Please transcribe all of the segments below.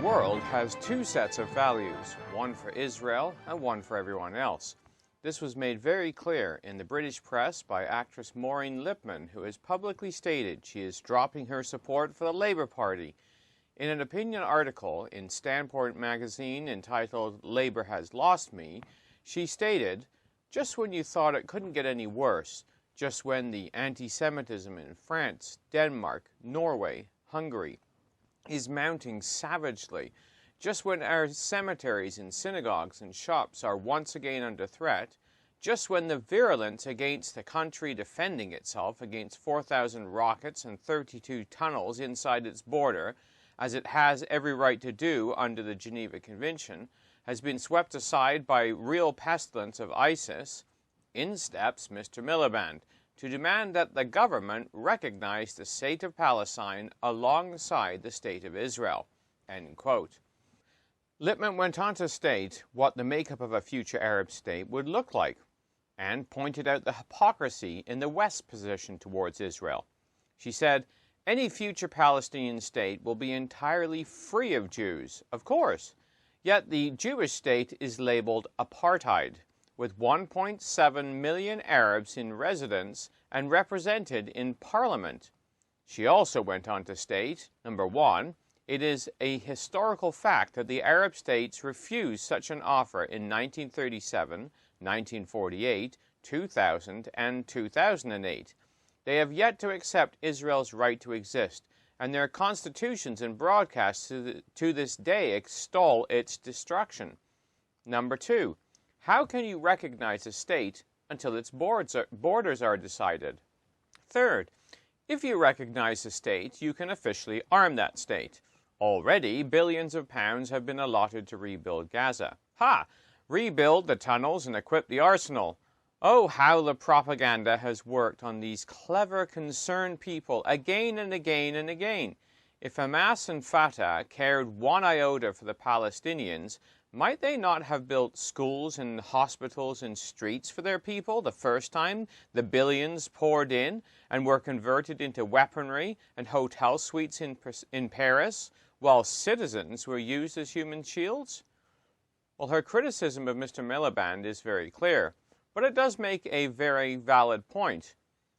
world has two sets of values, one for Israel and one for everyone else. This was made very clear in the British press by actress Maureen Lipman, who has publicly stated she is dropping her support for the Labour Party. In an opinion article in Standpoint magazine entitled "Labour Has Lost Me," she stated, "Just when you thought it couldn't get any worse, just when the anti-Semitism in France, Denmark, Norway, Hungary is mounting savagely, just when our cemeteries and synagogues and shops are once again under threat, just when the virulence against the country defending itself against 4,000 rockets and 32 tunnels inside its border, as it has every right to do under the Geneva Convention, has been swept aside by real pestilence of ISIS, in steps Mr. Miliband to demand that the government recognize the state of Palestine alongside the state of Israel." End quote. Lippmann went on to state what the makeup of a future Arab state would look like, and pointed out the hypocrisy in the West's position towards Israel. She said, "Any future Palestinian state will be entirely free of Jews, of course, yet the Jewish state is labeled apartheid, with 1.7 million Arabs in residence and represented in parliament." She also went on to state, number one, it is a historical fact that the Arab states refused such an offer in 1937, 1948, 2000, and 2008. They have yet to accept Israel's right to exist, and their constitutions and broadcasts to this day extol its destruction. Number two, how can you recognize a state until its borders are decided? Third, if you recognize a state, you can officially arm that state. Already, billions of pounds have been allotted to rebuild Gaza. Ha! Rebuild the tunnels and equip the arsenal. Oh, how the propaganda has worked on these clever, concerned people again and again and again. If Hamas and Fatah cared one iota for the Palestinians, might they not have built schools and hospitals and streets for their people the first time the billions poured in and were converted into weaponry and hotel suites in Paris, while citizens were used as human shields? Well, her criticism of Mr. Miliband is very clear, but it does make a very valid point.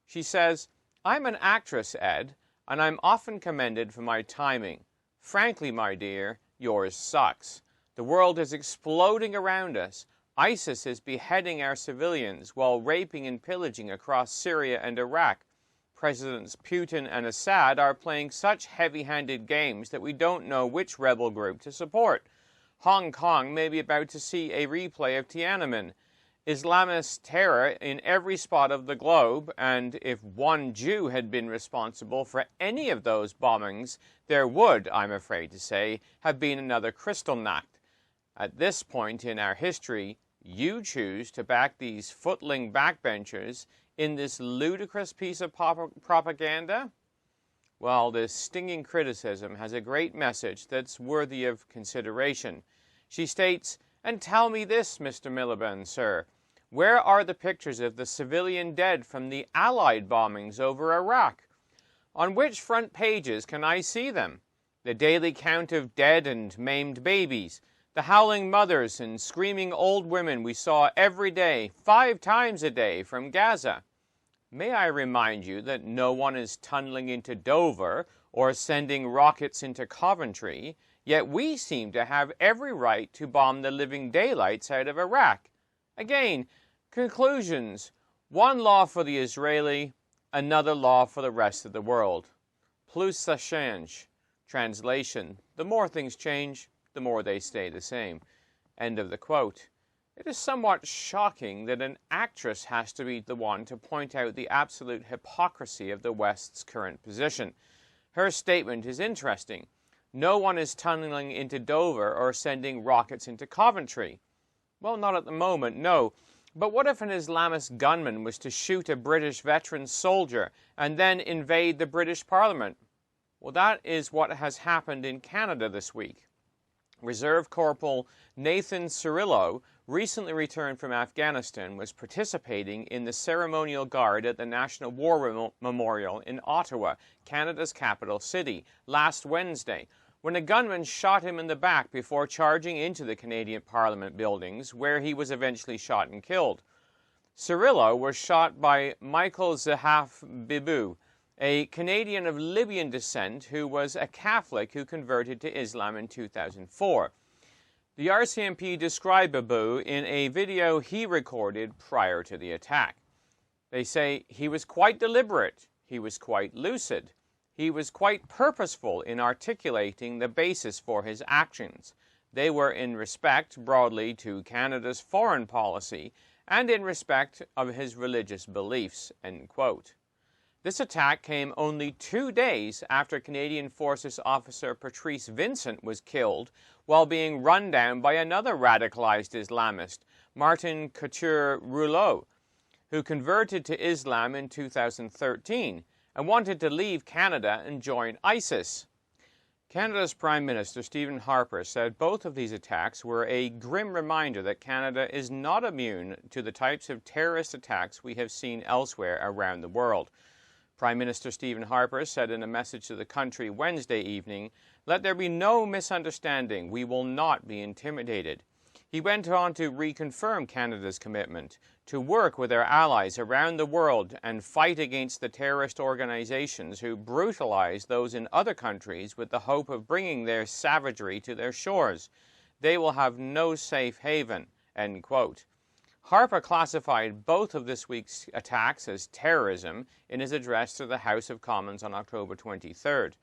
She says, "I'm an actress, Ed, and I'm often commended for my timing. Frankly, my dear, yours sucks. The world is exploding around us. ISIS is beheading our civilians while raping and pillaging across Syria and Iraq. Presidents Putin and Assad are playing such heavy-handed games that we don't know which rebel group to support. Hong Kong may be about to see a replay of Tiananmen. Islamist terror in every spot of the globe, and if one Jew had been responsible for any of those bombings, there would, I'm afraid to say, have been another Kristallnacht. At this point in our history, you choose to back these footling backbenchers in this ludicrous piece of propaganda?" Well, this stinging criticism has a great message that's worthy of consideration. She states, "And tell me this, Mr. Miliband, sir, where are the pictures of the civilian dead from the Allied bombings over Iraq? On which front pages can I see them? The daily count of dead and maimed babies, the howling mothers and screaming old women we saw every day, 5 times a day, from Gaza. May I remind you that no one is tunneling into Dover or sending rockets into Coventry, yet we seem to have every right to bomb the living daylights out of Iraq. Again, conclusions. One law for the Israeli, another law for the rest of the world. Plus ça change." Translation, the more things change, the more they stay the same. End of the quote. It is somewhat shocking that an actress has to be the one to point out the absolute hypocrisy of the West's current position. Her statement is interesting. No one is tunneling into Dover or sending rockets into Coventry. Well, not at the moment, no. But what if an Islamist gunman was to shoot a British veteran soldier and then invade the British Parliament? Well, that is what has happened in Canada this week. Reserve Corporal Nathan Cirillo, recently returned from Afghanistan, was participating in the ceremonial guard at the National War Memorial in Ottawa, Canada's capital city, last Wednesday, when a gunman shot him in the back before charging into the Canadian Parliament buildings, where he was eventually shot and killed. Cirillo was shot by Michael Zahaf Bibu, a Canadian of Libyan descent who was a Catholic who converted to Islam in 2004. The RCMP described Bibu in a video he recorded prior to the attack. They say he was quite deliberate, he was quite lucid, he was quite purposeful in articulating the basis for his actions. They were in respect broadly to Canada's foreign policy and in respect of his religious beliefs, end quote. This attack came only 2 days after Canadian Forces officer Patrice Vincent was killed while being run down by another radicalized Islamist, Martin Couture-Rouleau, who converted to Islam in 2013 and wanted to leave Canada and join ISIS. Canada's Prime Minister Stephen Harper said both of these attacks were a grim reminder that Canada is not immune to the types of terrorist attacks we have seen elsewhere around the world. Prime Minister Stephen Harper said in a message to the country Wednesday evening, "Let there be no misunderstanding. We will not be intimidated." He went on to reconfirm Canada's commitment to work with our allies around the world and fight against the terrorist organizations who brutalize those in other countries with the hope of bringing their savagery to their shores. They will have no safe haven, end quote. Harper classified both of this week's attacks as terrorism in his address to the House of Commons on October 23rd.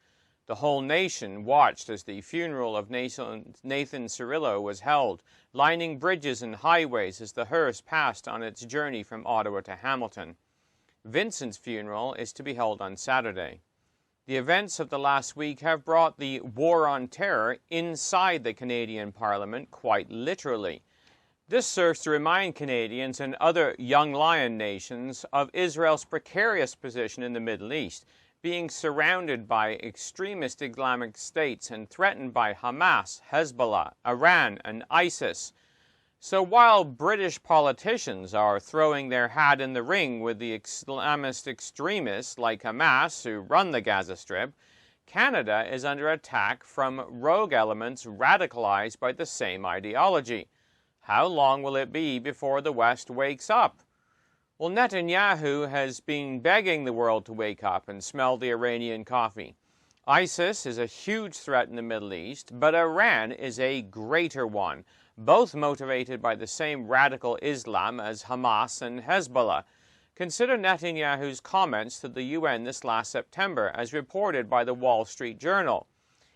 The whole nation watched as the funeral of Nathan Cirillo was held, lining bridges and highways as the hearse passed on its journey from Ottawa to Hamilton. Vincent's funeral is to be held on Saturday. The events of the last week have brought the war on terror inside the Canadian Parliament quite literally. This serves to remind Canadians and other young lion nations of Israel's precarious position in the Middle East, being surrounded by extremist Islamic states and threatened by Hamas, Hezbollah, Iran, and ISIS. So while British politicians are throwing their hat in the ring with the Islamist extremists like Hamas who run the Gaza Strip, Canada is under attack from rogue elements radicalized by the same ideology. How long will it be before the West wakes up? Well, Netanyahu has been begging the world to wake up and smell the Iranian coffee. ISIS is a huge threat in the Middle East, but Iran is a greater one, both motivated by the same radical Islam as Hamas and Hezbollah. Consider Netanyahu's comments to the UN this last September, as reported by the Wall Street Journal.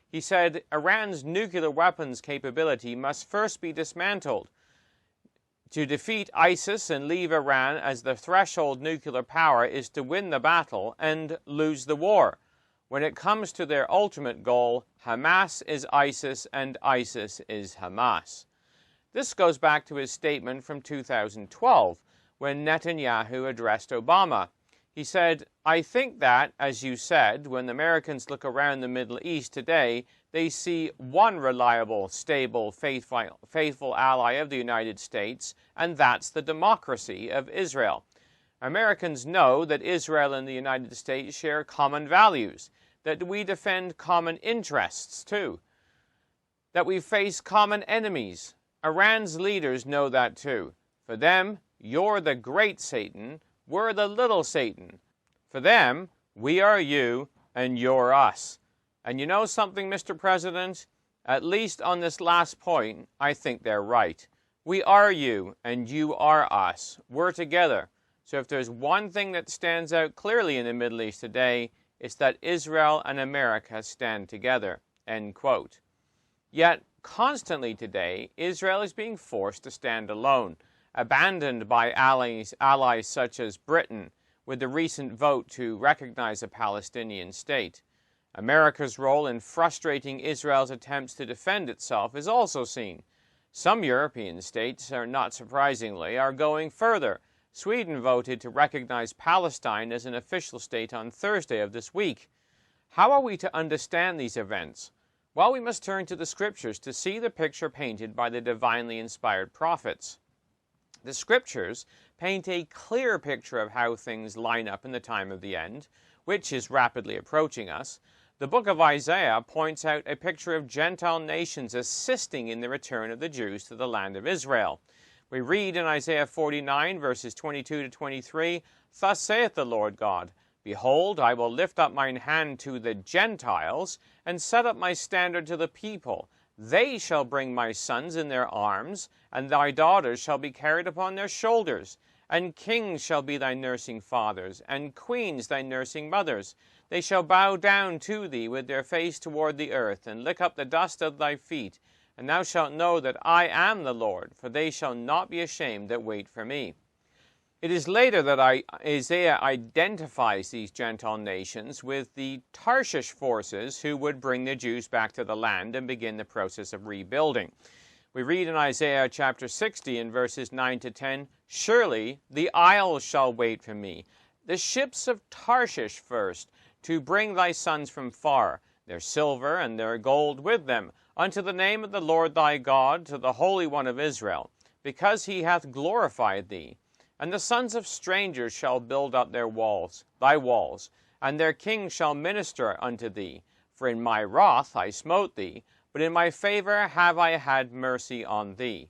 He said, Iran's nuclear weapons capability must first be dismantled. To defeat ISIS and leave Iran as the threshold nuclear power is to win the battle and lose the war. When it comes to their ultimate goal, Hamas is ISIS and ISIS is Hamas. This goes back to his statement from 2012, when Netanyahu addressed Obama. He said, "I think that, as you said, when Americans look around the Middle East today, they see one reliable, stable, faithful ally of the United States, and that's the democracy of Israel. Americans know that Israel and the United States share common values, that we defend common interests too, that we face common enemies. Iran's leaders know that too. For them, you're the great Satan, we're the little Satan. For them, we are you and you're us. And you know something, Mr. President? At least on this last point, I think they're right. We are you and you are us. We're together. So if there's one thing that stands out clearly in the Middle East today, it's that Israel and America stand together." End quote. Yet, constantly today, Israel is being forced to stand alone, abandoned by allies such as Britain, with the recent vote to recognize a Palestinian state. America's role in frustrating Israel's attempts to defend itself is also seen. Some European states, not surprisingly, are going further. Sweden voted to recognize Palestine as an official state on Thursday of this week. How are we to understand these events? Well, we must turn to the Scriptures to see the picture painted by the divinely inspired prophets. The Scriptures paint a clear picture of how things line up in the time of the end, which is rapidly approaching us, The book of Isaiah points out a picture of Gentile nations assisting in the return of the Jews to the land of Israel. We read in Isaiah 49, verses 22 to 23, "Thus saith the Lord God, Behold, I will lift up mine hand to the Gentiles, and set up my standard to the people. They shall bring my sons in their arms, and thy daughters shall be carried upon their shoulders. And kings shall be thy nursing fathers, and queens thy nursing mothers. They shall bow down to thee with their face toward the earth, and lick up the dust of thy feet. And thou shalt know that I am the Lord, for they shall not be ashamed that wait for me." It is later that Isaiah identifies these Gentile nations with the Tarshish forces who would bring the Jews back to the land and begin the process of rebuilding. We read in Isaiah chapter 60 in verses 9 to 10, "Surely the isles shall wait for me, the ships of Tarshish first, to bring thy sons from far, their silver and their gold with them, unto the name of the Lord thy God, to the Holy One of Israel, because he hath glorified thee. And the sons of strangers shall build up their walls, thy walls, and their kings shall minister unto thee. For in my wrath I smote thee, but in my favor have I had mercy on thee."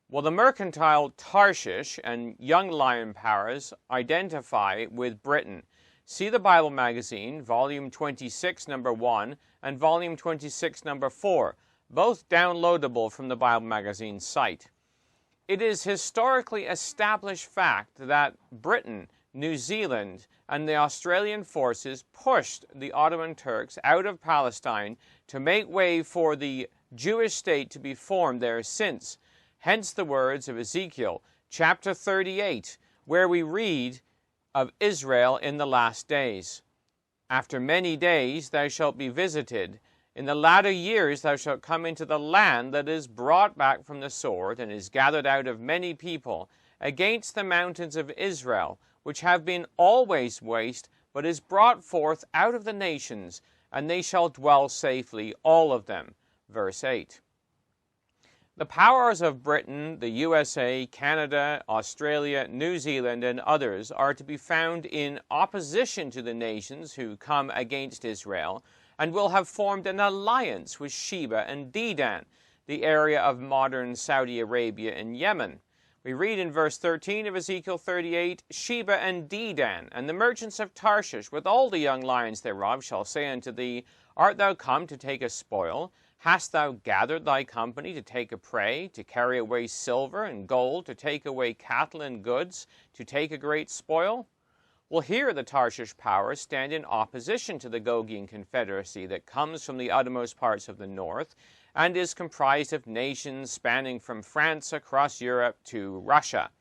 Well, the mercantile Tarshish and young lion powers identify with Britain. See the Bible magazine, volume 26, number 1, and volume 26, number 4, both downloadable from the Bible magazine site. It is historically established fact that Britain, New Zealand, and the Australian forces pushed the Ottoman Turks out of Palestine to make way for the Jewish state to be formed there since. Hence the words of Ezekiel, chapter 38, where we read of Israel in the last days. "After many days thou shalt be visited. In the latter years thou shalt come into the land that is brought back from the sword, and is gathered out of many people, against the mountains of Israel, which have been always waste, but is brought forth out of the nations, and they shall dwell safely, all of them." Verse 8. The powers of Britain, the USA, Canada, Australia, New Zealand, and others are to be found in opposition to the nations who come against Israel, and will have formed an alliance with Sheba and Dedan, the area of modern Saudi Arabia and Yemen. We read in verse 13 of Ezekiel 38, "Sheba and Dedan, and the merchants of Tarshish, with all the young lions thereof, shall say unto thee, Art thou come to take a spoil? Hast thou gathered thy company to take a prey, to carry away silver and gold, to take away cattle and goods, to take a great spoil?" Well, here the Tarshish powers stand in opposition to the Gogian Confederacy that comes from the uttermost parts of the north and is comprised of nations spanning from France across Europe to Russia.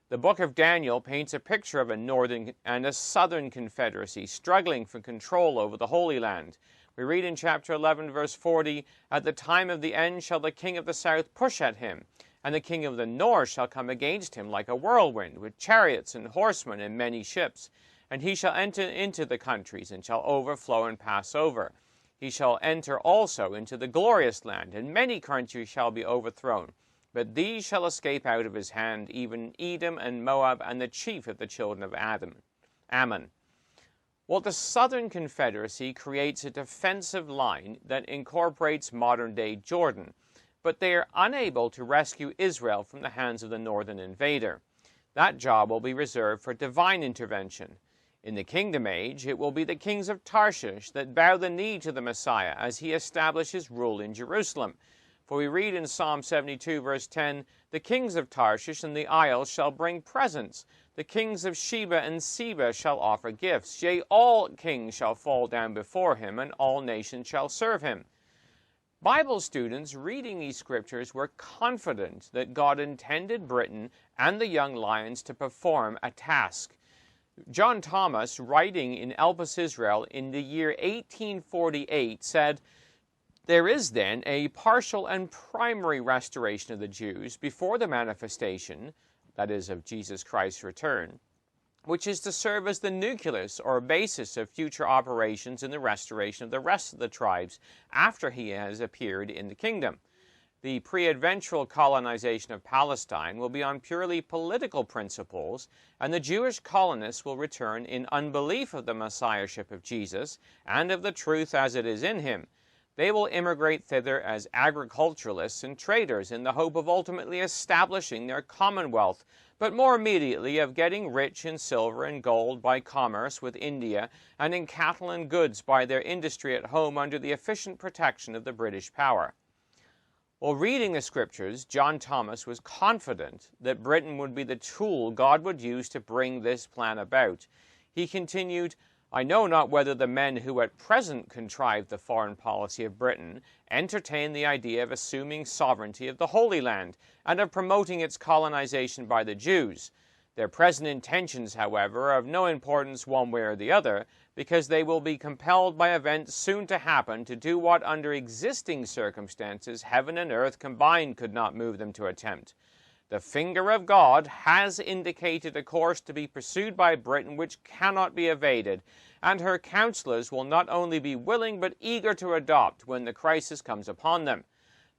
The book of Daniel paints a picture of a northern and a southern confederacy struggling for control over the Holy Land. We read in chapter 11, verse 40, "At the time of the end shall the king of the south push at him, and the king of the north shall come against him like a whirlwind, with chariots and horsemen and many ships. And he shall enter into the countries, and shall overflow and pass over. He shall enter also into the glorious land, and many countries shall be overthrown. But these shall escape out of his hand, even Edom and Moab, and the chief of the children of Ammon." Well, the Southern Confederacy creates a defensive line that incorporates modern-day Jordan, but they are unable to rescue Israel from the hands of the northern invader. That job will be reserved for divine intervention. In the kingdom age, it will be the kings of Tarshish that bow the knee to the Messiah as he establishes rule in Jerusalem. For we read in Psalm 72, verse 10, "The kings of Tarshish and the isles shall bring presents. The kings of Sheba and Seba shall offer gifts. Yea, all kings shall fall down before him, and all nations shall serve him." Bible students reading these scriptures were confident that God intended Britain and the young lions to perform a task. John Thomas, writing in Elpis Israel in the year 1848, said, "There is then a partial and primary restoration of the Jews before the manifestation, that is, of Jesus Christ's return, which is to serve as the nucleus or basis of future operations in the restoration of the rest of the tribes after he has appeared in the kingdom. The pre-adventural colonization of Palestine will be on purely political principles, and the Jewish colonists will return in unbelief of the messiahship of Jesus and of the truth as it is in him. They will immigrate thither as agriculturalists and traders in the hope of ultimately establishing their commonwealth, but more immediately of getting rich in silver and gold by commerce with India and in cattle and goods by their industry at home under the efficient protection of the British power. While reading the scriptures, John Thomas was confident that Britain would be the tool God would use to bring this plan about. He continued, "I know not whether the men who at present contrive the foreign policy of Britain entertain the idea of assuming sovereignty of the Holy Land and of promoting its colonization by the Jews. Their present intentions, however, are of no importance one way or the other, because they will be compelled by events soon to happen to do what under existing circumstances heaven and earth combined could not move them to attempt. The finger of God has indicated a course to be pursued by Britain which cannot be evaded, and her counselors will not only be willing but eager to adopt when the crisis comes upon them.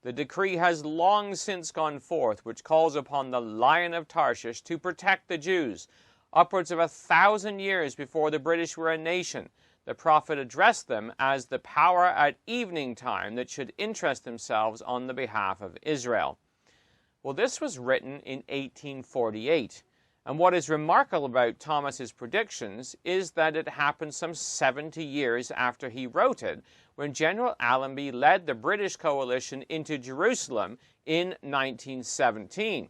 The decree has long since gone forth which calls upon the Lion of Tarshish to protect the Jews. Upwards of 1,000 years before the British were a nation, the prophet addressed them as the power at evening time that should interest themselves on the behalf of Israel." Well, this was written in 1848, and what is remarkable about Thomas's predictions is that it happened some 70 years after he wrote it, when General Allenby led the British coalition into Jerusalem in 1917.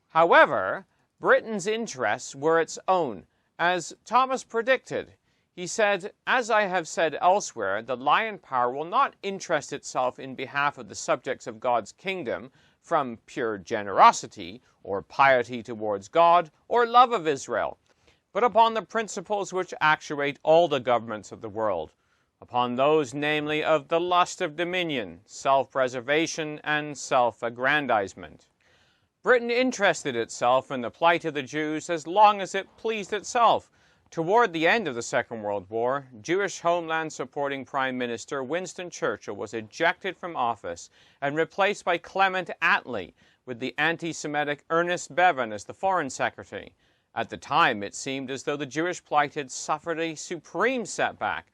However, Britain's interests were its own, as Thomas predicted. He said, "As I have said elsewhere, the lion power will not interest itself in behalf of the subjects of God's kingdom from pure generosity, or piety towards God, or love of Israel, but upon the principles which actuate all the governments of the world, upon those, namely, of the lust of dominion, self-preservation, and self-aggrandizement." Britain interested itself in the plight of the Jews as long as it pleased itself. Toward the end of the Second World War, Jewish homeland-supporting Prime Minister Winston Churchill was ejected from office and replaced by Clement Attlee, with the anti-Semitic Ernest Bevin as the Foreign Secretary. At the time, it seemed as though the Jewish plight had suffered a supreme setback,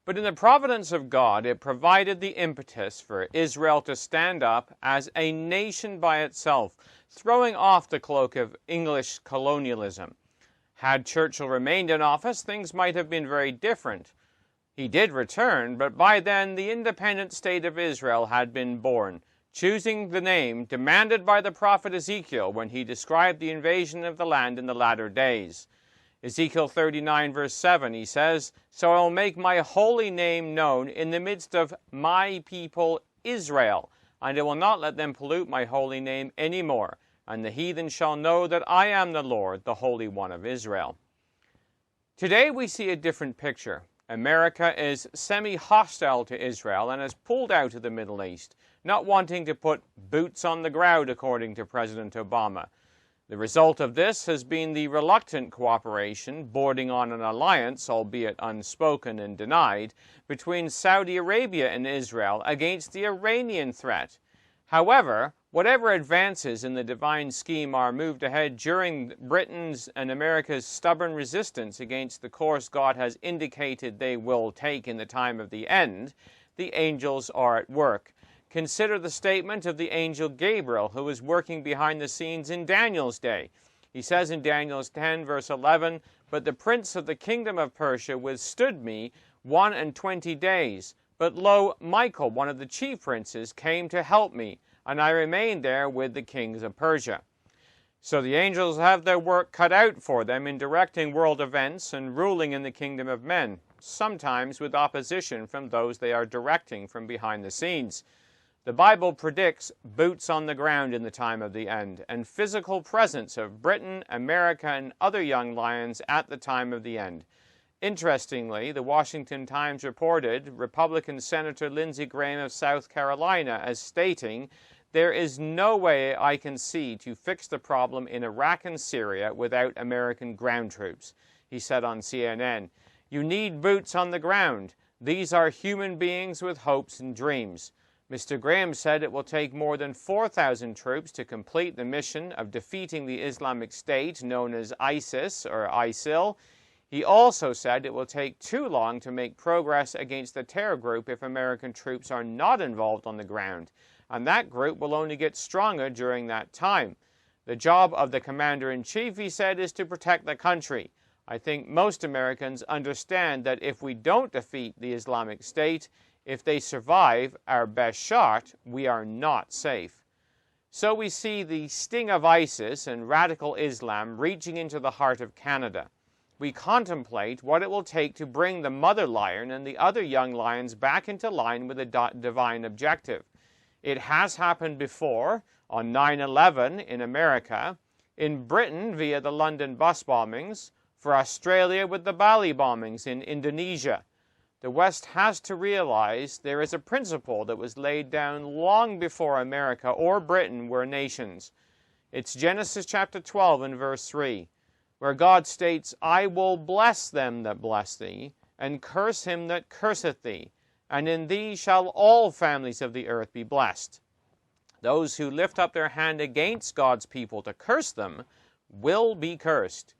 but in the providence of God, it provided the impetus for Israel to stand up as a nation by itself, throwing off the cloak of English colonialism. Had Churchill remained in office, things might have been very different. He did return, but by then the independent state of Israel had been born, choosing the name demanded by the prophet Ezekiel when he described the invasion of the land in the latter days. Ezekiel 39 verse 7, he says, "So I will make my holy name known in the midst of my people Israel, and I will not let them pollute my holy name any more. And the heathen shall know that I am the Lord, the Holy One of Israel." Today we see a different picture. America is semi-hostile to Israel and has pulled out of the Middle East, not wanting to put boots on the ground, according to President Obama. The result of this has been the reluctant cooperation, bordering on an alliance, albeit unspoken and denied, between Saudi Arabia and Israel against the Iranian threat. However, whatever advances in the divine scheme are moved ahead during Britain's and America's stubborn resistance against the course God has indicated they will take in the time of the end, the angels are at work. Consider the statement of the angel Gabriel, who was working behind the scenes in Daniel's day. He says in Daniel 10, verse 11, "But the prince of the kingdom of Persia withstood me 21 days. But lo, Michael, one of the chief princes, came to help me, and I remained there with the kings of Persia." So the angels have their work cut out for them in directing world events and ruling in the kingdom of men, sometimes with opposition from those they are directing from behind the scenes. The Bible predicts boots on the ground in the time of the end, and physical presence of Britain, America, and other young lions at the time of the end. Interestingly, the Washington Times reported Republican Senator Lindsey Graham of South Carolina as stating, "There is no way I can see to fix the problem in Iraq and Syria without American ground troops." He said on CNN, "You need boots on the ground. These are human beings with hopes and dreams. Mr. Graham said it will take more than 4,000 troops to complete the mission of defeating the Islamic State known as ISIS or ISIL. He also said it will take too long to make progress against the terror group if American troops are not involved on the ground, and that group will only get stronger during that time. The job of the commander-in-chief, he said, is to protect the country. I think most Americans understand that if we don't defeat the Islamic State, if they survive our best shot, we are not safe. So we see the sting of ISIS and radical Islam reaching into the heart of Canada. We contemplate what it will take to bring the mother lion and the other young lions back into line with the divine objective. It has happened before, on 9/11 in America, in Britain via the London bus bombings, for Australia with the Bali bombings in Indonesia. The West has to realize there is a principle that was laid down long before America or Britain were nations. It's Genesis chapter 12 and verse 3, where God states, "I will bless them that bless thee, and curse him that curseth thee, and in thee shall all families of the earth be blessed." Those who lift up their hand against God's people to curse them will be cursed.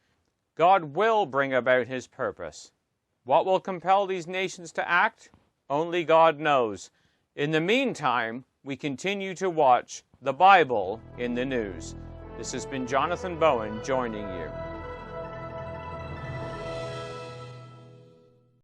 God will bring about his purpose. What will compel these nations to act? Only God knows. In the meantime, we continue to watch the Bible in the news. This has been Jonathan Bowen joining you.